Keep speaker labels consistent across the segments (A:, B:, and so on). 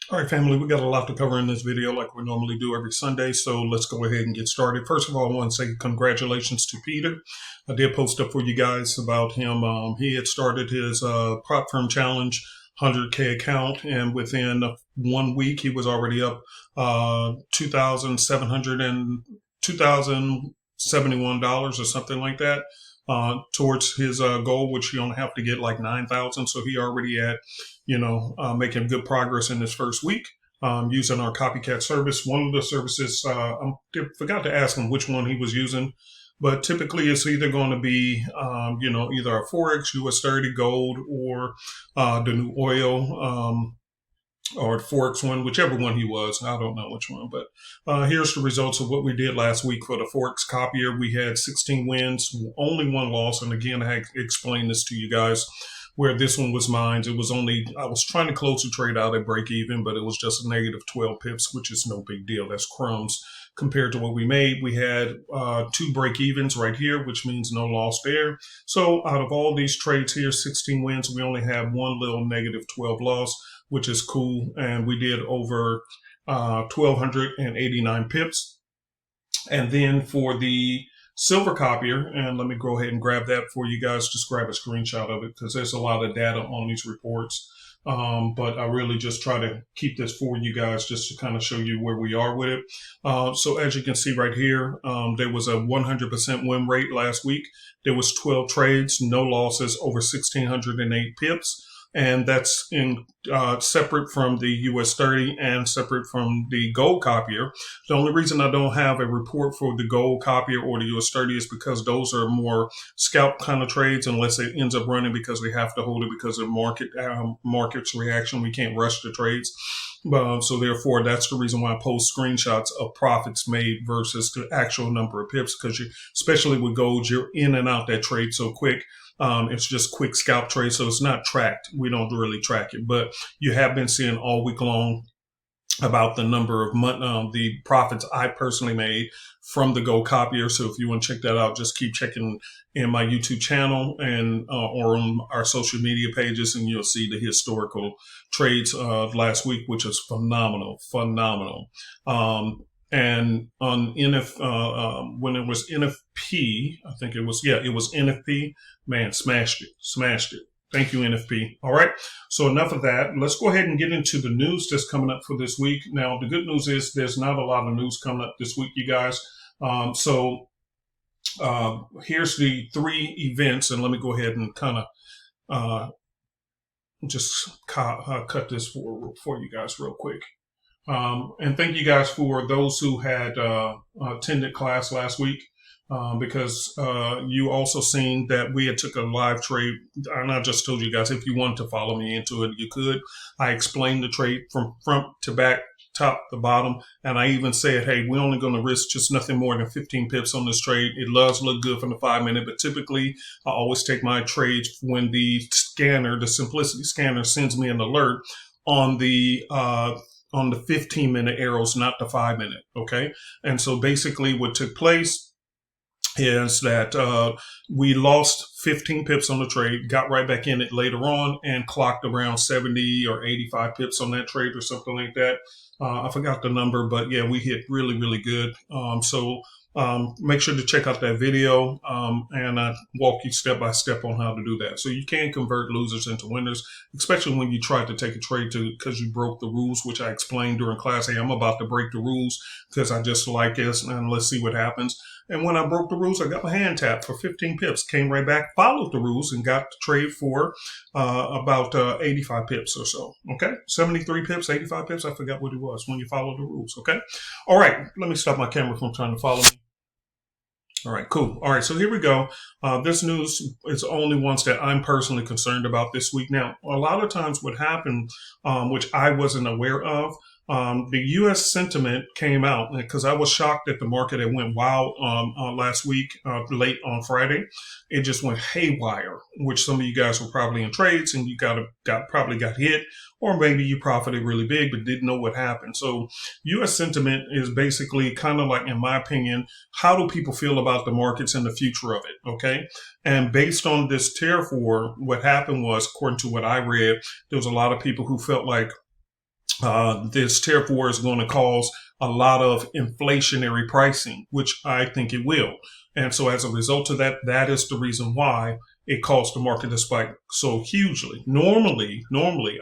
A: All right, family, we got a lot to cover in this video like we normally do every Sunday, so let's go ahead and get started. First of all, I want to say congratulations to Peter. I did post up for you guys about him. He had started his prop firm challenge 100K account, and within 1 week, he was already up 2,700 and $2,071 or something like that towards his goal, which you only have to get like 9,000. So he already had making good progress in this first week using our copycat service. One of the services, I forgot to ask him which one he was using, but typically it's either going to be, either a Forex, US 30 gold, or the new oil. Or Forex one, whichever one he was. I don't know which one, but here's the results of what we did last week for the Forex copier. We had 16 wins, only one loss. And again, I explained this to you guys where this one was mine. It was I was trying to close the trade out at break even, but it was just a negative 12 pips, which is no big deal. That's crumbs compared to what we made. We had two break evens right here, which means no loss there. So out of all these trades here, 16 wins, we only have one little negative 12 loss, which is cool. And we did over 1,289 pips. And then for the silver copier, and let me go ahead and grab that for you guys. Just grab a screenshot of it because there's a lot of data on these reports. But I really just try to keep this for you guys just to kind of show you where we are with it. So as you can see right here, there was a 100% win rate last week. There was 12 trades, no losses, over 1,608 pips. And that's in separate from the US 30 and separate from the gold copier. The only reason I don't have a report for the gold copier or the US 30 is because those are more scalp kind of trades unless it ends up running because we have to hold it because of market's reaction. We can't rush the trades. So therefore, that's the reason why I post screenshots of profits made versus the actual number of pips, because especially with gold, you're in and out that trade so quick. It's just quick scalp trade, so it's not tracked. We don't really track it, but you have been seeing all week long about the number of the profits I personally made from the gold copier. So if you want to check that out, just keep checking in my YouTube channel and or on our social media pages, and you'll see the historical trades of last week, which is phenomenal. And on when it was NFP, I think it was NFP. Man, smashed it. Thank you, NFP. All right. So enough of that. Let's go ahead and get into the news that's coming up for this week. Now, the good news is there's not a lot of news coming up this week, you guys. Here's the three events, and let me go ahead and kind of just cut this for you guys real quick. And thank you guys for those who had attended class last week. Because you also seen that we had took a live trade. And I just told you guys, if you wanted to follow me into it, you could. I explained the trade from front to back, top to bottom. And I even said, hey, we're only going to risk just nothing more than 15 pips on this trade. It does look good from the 5 minute, but typically I always take my trades when the scanner, the Simplicity scanner, sends me an alert on the 15-minute arrows, not the 5 minute. Okay. And so basically what took place is that we lost 15 pips on the trade, got right back in it later on, and clocked around 70 or 85 pips on that trade or something like that. I forgot the number, but yeah, we hit really, really good. So make sure to check out that video, and I walk you step by step on how to do that. So you can convert losers into winners, especially when you try to take a trade because you broke the rules, which I explained during class. Hey, I'm about to break the rules because I just like this, and let's see what happens. And when I broke the rules, I got my hand tapped for 15 pips, came right back, followed the rules, and got the trade for about 85 pips or so. Okay, 73 pips, 85 pips. I forgot what it was when you follow the rules. Okay, all right. Let me stop my camera from trying to follow me. All right, cool. All right, so here we go. This news is only ones that I'm personally concerned about this week. Now, a lot of times what happened, which I wasn't aware of, the U.S. sentiment came out because I was shocked that the market had went wild last week, late on Friday. It just went haywire, which some of you guys were probably in trades and you probably got hit, or maybe you profited really big but didn't know what happened. So U.S. sentiment is basically kind of like, in my opinion, how do people feel about the markets and the future of it? Okay. And based on this tariff war, what happened was, according to what I read, there was a lot of people who felt like this tariff war is going to cause a lot of inflationary pricing, which I think it will. And so as a result of that, that is the reason why it caused the market to spike so hugely. Normally,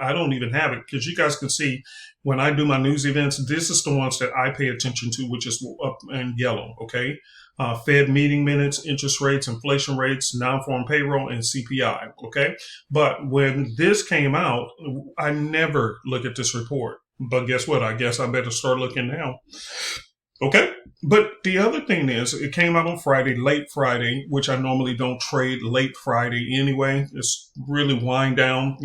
A: I don't even have it because you guys can see when I do my news events, this is the ones that I pay attention to, which is up in yellow. Okay. Fed meeting minutes, interest rates, inflation rates, non-farm payroll, and CPI. Okay. But when this came out, I never look at this report. But guess what? I guess I better start looking now. Okay. But the other thing is, it came out on Friday, late Friday, which I normally don't trade late Friday anyway. It's really wind down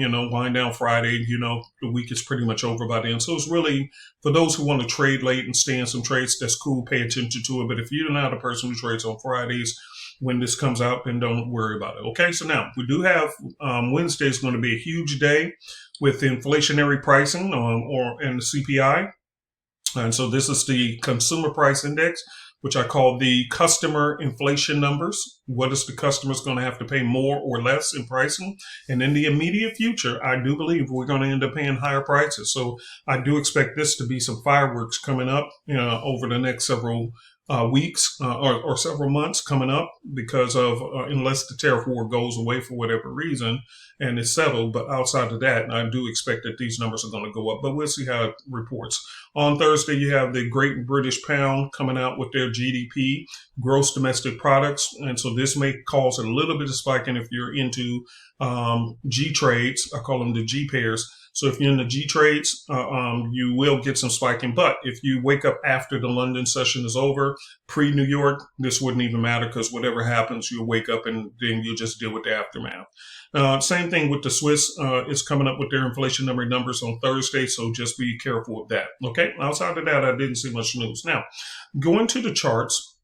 A: Friday. The week is pretty much over by then. So it's really for those who want to trade late and stay in some trades, that's cool. Pay attention to it. But if you're not a person who trades on Fridays, when this comes out, then don't worry about it. Okay. So now we do have Wednesday is going to be a huge day with inflationary pricing and the CPI. And so this is the consumer price index, which I call the customer inflation numbers. What is the customers going to have to pay more or less in pricing? And in the immediate future, I do believe we're going to end up paying higher prices. So I do expect this to be some fireworks coming up over the next several weeks or several months coming up because of unless the tariff war goes away for whatever reason and it's settled. But outside of that, I do expect that these numbers are going to go up. But we'll see how it reports. On Thursday, you have the Great British Pound coming out with their GDP, gross domestic products. And so this may cause a little bit of spiking if you're into G trades. I call them the G pairs. So if you're in the G trades, you will get some spiking. But if you wake up after the London session is over, pre-New York, this wouldn't even matter because whatever happens, you'll wake up and then you'll just deal with the aftermath. Same thing with the Swiss. It's coming up with their inflation numbers on Thursday, so just be careful with that. Okay. Outside of that, I didn't see much news. Now, going to the charts,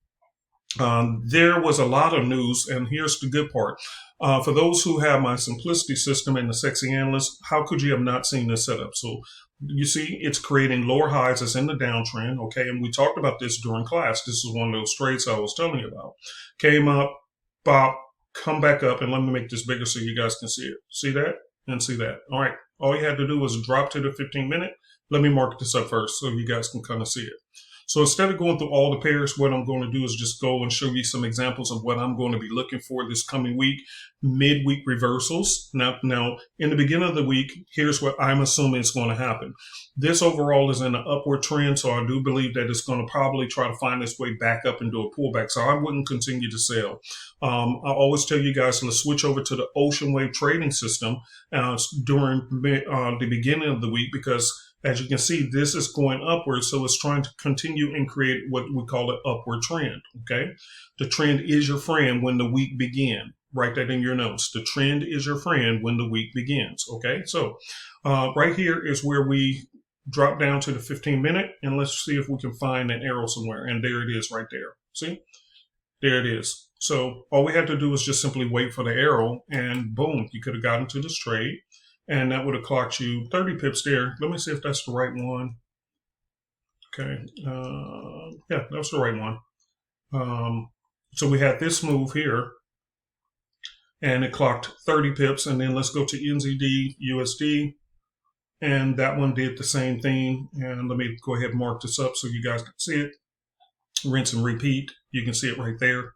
A: there was a lot of news, and here's the good part. For those who have my simplicity system and the sexy analyst, how could you have not seen this setup? So you see, it's creating lower highs as in the downtrend. Okay. And we talked about this during class. This is one of those trades I was telling you about. Came up, pop, come back up, and let me make this bigger so you guys can see it. See that and see that. All right. All you had to do was drop to the 15-minute. Let me mark this up first so you guys can kind of see it. So instead of going through all the pairs, what I'm going to do is just go and show you some examples of what I'm going to be looking for this coming week. Midweek reversals. Now, in the beginning of the week, here's what I'm assuming is going to happen. This overall is in an upward trend, so I do believe that it's going to probably try to find its way back up and do a pullback. So I wouldn't continue to sell. I always tell you guys, let's switch over to the ocean wave trading system during the beginning of the week because as you can see, this is going upward, so it's trying to continue and create what we call an upward trend, okay? The trend is your friend when the week begins. Write that in your notes. The trend is your friend when the week begins, okay? So right here is where we drop down to the 15-minute, and let's see if we can find an arrow somewhere. And there it is right there. See? There it is. So all we had to do was just simply wait for the arrow, and boom, you could have gotten to this trade. And that would have clocked you 30 pips there. Let me see if that's the right one. Okay. Yeah, that's the right one. So we had this move here. And it clocked 30 pips. And then let's go to NZD, USD. And that one did the same thing. And let me go ahead and mark this up so you guys can see it. Rinse and repeat. You can see it right there.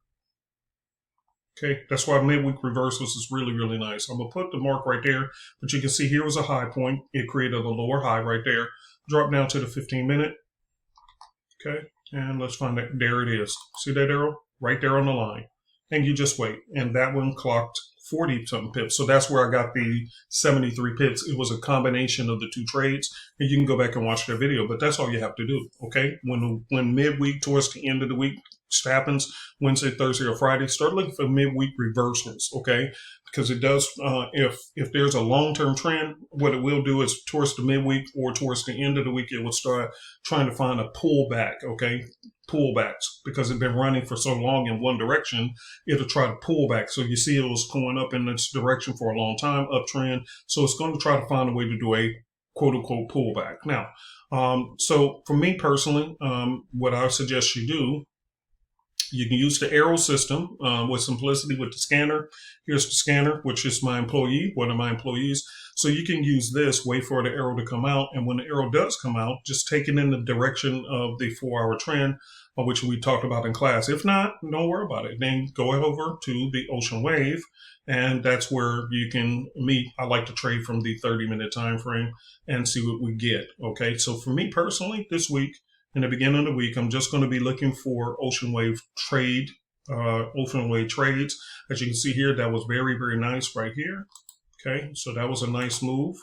A: Okay, that's why midweek reversals is really, really nice. I'm going to put the mark right there, but you can see here was a high point. It created a lower high right there. Drop down to the 15-minute. Okay, and let's find that. There it is. See that arrow? Right there on the line. And you just wait. And that one clocked 40-something pips. So that's where I got the 73 pips. It was a combination of the two trades. And you can go back and watch that video, but that's all you have to do, okay? When midweek towards the end of the week happens, Wednesday, Thursday, or Friday, start looking for midweek reversals, okay? Because it does, if there's a long-term trend, what it will do is towards the midweek or towards the end of the week, it will start trying to find a pullback, okay? Pullbacks, because it's been running for so long in one direction, it'll try to pull back. So you see it was going up in this direction for a long time, uptrend. So it's going to try to find a way to do a quote-unquote pullback. Now, so for me personally, what I suggest you do You can use the arrow system with simplicity with the scanner. Here's the scanner, which is my employee, one of my employees. So you can use this, wait for the arrow to come out. And when the arrow does come out, just take it in the direction of the 4-hour trend, which we talked about in class. If not, don't worry about it. Then go over to the ocean wave, and that's where you can meet. I like to trade from the 30-minute time frame and see what we get. Okay, so for me personally, this week, in the beginning of the week, I'm just going to be looking for ocean wave trades. As you can see here, that was very, very nice right here. Okay, so that was a nice move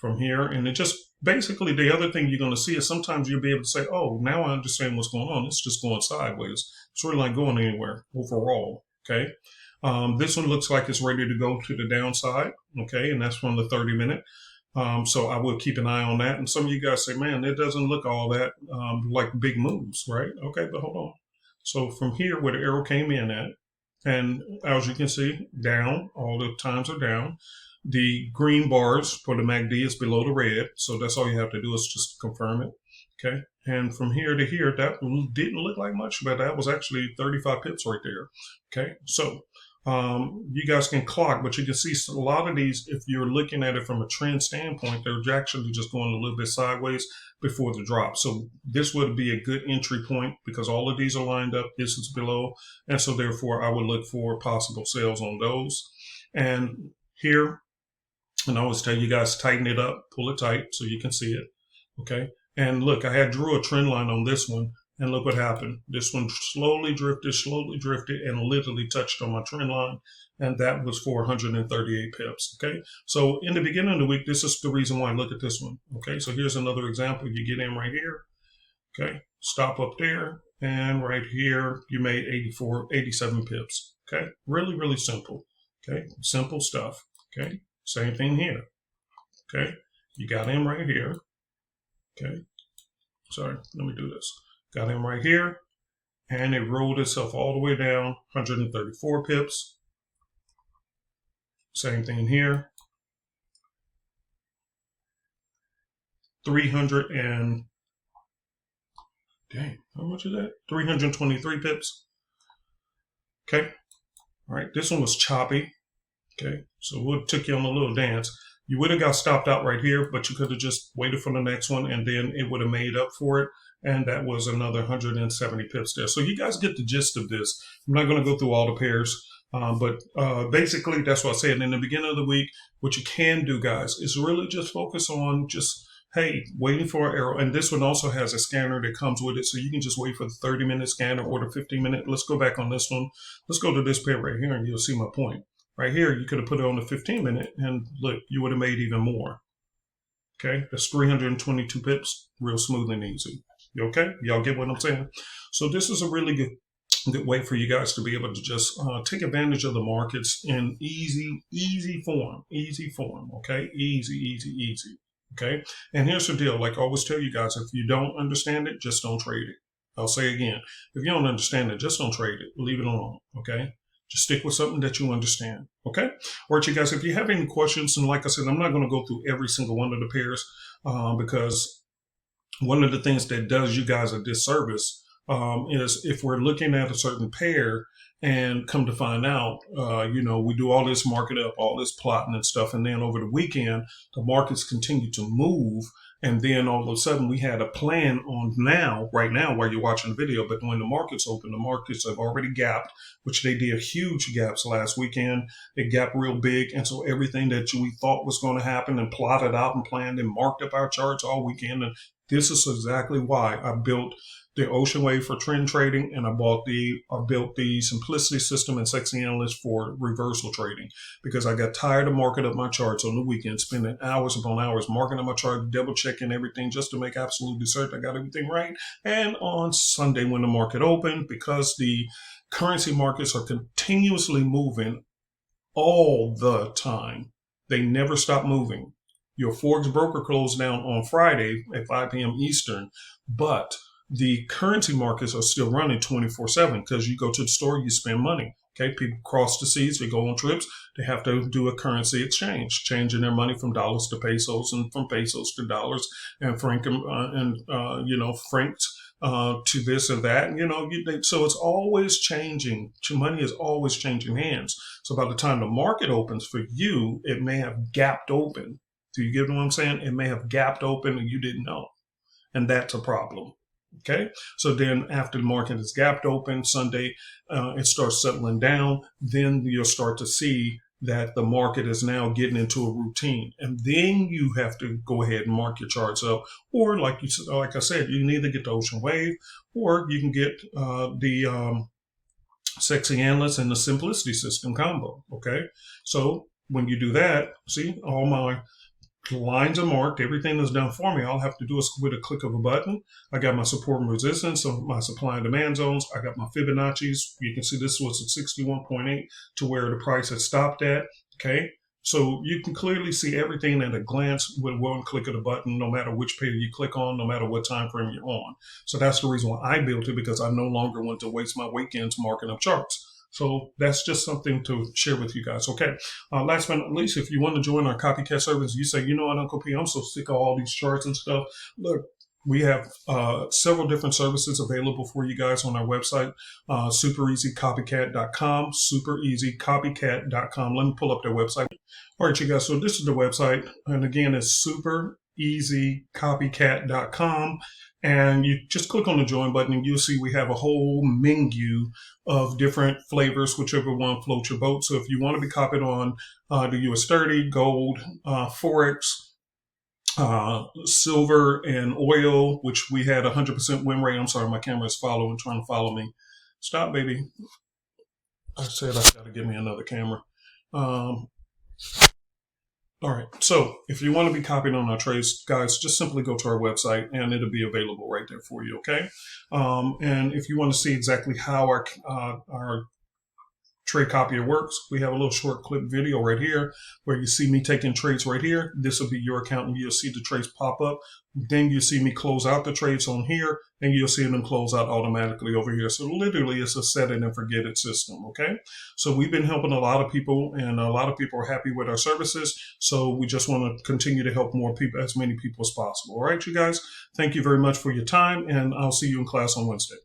A: from here. And it just basically, the other thing you're going to see is sometimes you'll be able to say, oh, now I understand what's going on. It's just going sideways. It's really not going anywhere overall. Okay, this one looks like it's ready to go to the downside. Okay, and that's from the 30-minute. So I will keep an eye on that. And some of you guys say, man, it doesn't look all that like big moves, right? Okay, but hold on. So from here where the arrow came in at, and as you can see, down, all the times are down. The green bars for the MACD is below the red. So that's all you have to do is just confirm it. Okay. And from here to here, that didn't look like much, but that was actually 35 pips right there. Okay. So you guys can clock, but you can see a lot of these, if you're looking at it from a trend standpoint, they're actually just going a little bit sideways before the drop. So this would be a good entry point because all of these are lined up. This is below. And so therefore I would look for possible sales on those. And here, and I always tell you guys, tighten it up, pull it tight so you can see it. Okay. And look, I had drew a trend line on this one. And look what happened. This one slowly drifted, and literally touched on my trend line. And that was for 138 pips. Okay. So in the beginning of the week, this is the reason why I look at this one. Okay. So here's another example. You get in right here. Okay. Stop up there. And right here, you made 87 pips. Okay. Really, really simple. Okay. Simple stuff. Okay. Same thing here. Okay. You got in right here. Okay. Sorry. Let me do this. Got in right here, and it rolled itself all the way down, 134 pips. Same thing here. 300 and, dang, how much is that? 323 pips. Okay. All right. This one was choppy. Okay. So we took you on a little dance. You would have got stopped out right here, but you could have just waited for the next one, and then it would have made up for it. And that was another 170 pips there. So you guys get the gist of this. I'm not going to go through all the pairs, but basically that's what I said. In the beginning of the week, what you can do, guys, is really just focus on just, hey, waiting for an arrow. And this one also has a scanner that comes with it. So you can just wait for the 30-minute scanner or the 15-minute. Let's go back on this one. Let's go to this pair right here, and you'll see my point. Right here, you could have put it on the 15-minute, and look, you would have made even more. Okay, that's 322 pips, real smooth and easy. You okay? Y'all get what I'm saying? So this is a really good way for you guys to be able to just take advantage of the markets in easy form. Okay, easy. Okay, and here's the deal. Like I always tell you guys, if you don't understand it, just don't trade it. I'll say again, if you don't understand it, just don't trade it. Leave it alone. Okay. Just stick with something that you understand, okay? All right, you guys, if you have any questions, and like I said, I'm not going to go through every single one of the pairs because one of the things that does you guys a disservice is if we're looking at a certain pair and come to find out, we do all this market up, all this plotting and stuff, and then over the weekend, the markets continue to move. And then all of a sudden we had a plan on right now while you're watching the video, but when the markets open, the markets have already gapped, which they did huge gaps last weekend. They gapped real big. And so everything that we thought was going to happen and plotted out and planned and marked up our charts all weekend. And this is exactly why I built the Ocean Wave for trend trading, and I built the Simplicity System and Sexy Analyst for reversal trading, because I got tired of marking up my charts on the weekend, spending hours upon hours marking up my chart, double checking everything just to make absolutely certain I got everything right. And on Sunday when the market opened, because the currency markets are continuously moving all the time, they never stop moving. Your Forex broker closed down on Friday at 5 p.m. Eastern, but the currency markets are still running 24/7 because you go to the store, you spend money. Okay, people cross the seas, they go on trips, they have to do a currency exchange, changing their money from dollars to pesos and from pesos to dollars and francs to this or that. So it's always changing. Money is always changing hands. So by the time the market opens for you, it may have gapped open. Do you get what I'm saying? It may have gapped open and you didn't know. And that's a problem. Okay. So then after the market is gapped open Sunday, it starts settling down. Then you'll start to see that the market is now getting into a routine, and then you have to go ahead and mark your charts up, or like I said, you can either get the ocean wave, or you can get the sexy analyst and the simplicity system combo. Okay, so when you do that, see, all my lines are marked. Everything is done for me. All I have to do is with a click of a button. I got my support and resistance, so my supply and demand zones. I got my Fibonacci's. You can see this was at 61.8 to where the price had stopped at. Okay, so you can clearly see everything at a glance with one click of the button, no matter which page you click on, no matter what time frame you're on. So that's the reason why I built it, because I no longer want to waste my weekends marking up charts. So that's just something to share with you guys. Okay. Last but not least, if you want to join our copycat service, you say, you know what, Uncle P, I'm so sick of all these charts and stuff. Look, we have several different services available for you guys on our website, superezcopycat.com, superezcopycat.com. Let me pull up their website. All right, you guys. So this is the website. And again, it's superezcopycat.com. And you just click on the join button and you'll see we have a whole menu of different flavors, whichever one floats your boat. So if you want to be copied on the US 30, gold, Forex, silver, and oil, which we had 100% win rate. I'm sorry, my camera is trying to follow me. Stop, baby. I said I got to get me another camera. All right, so if you want to be copied on our trades, guys, just simply go to our website and it'll be available right there for you, okay? And if you want to see exactly how our trade copier works, we have a little short clip video right here where you see me taking trades right here. This will be your account and you'll see the trades pop up. Then you see me close out the trades on here and you'll see them close out automatically over here. So literally it's a set it and forget it system, okay? So we've been helping a lot of people and a lot of people are happy with our services. So we just want to continue to help more people, as many people as possible. All right, you guys, thank you very much for your time and I'll see you in class on Wednesday.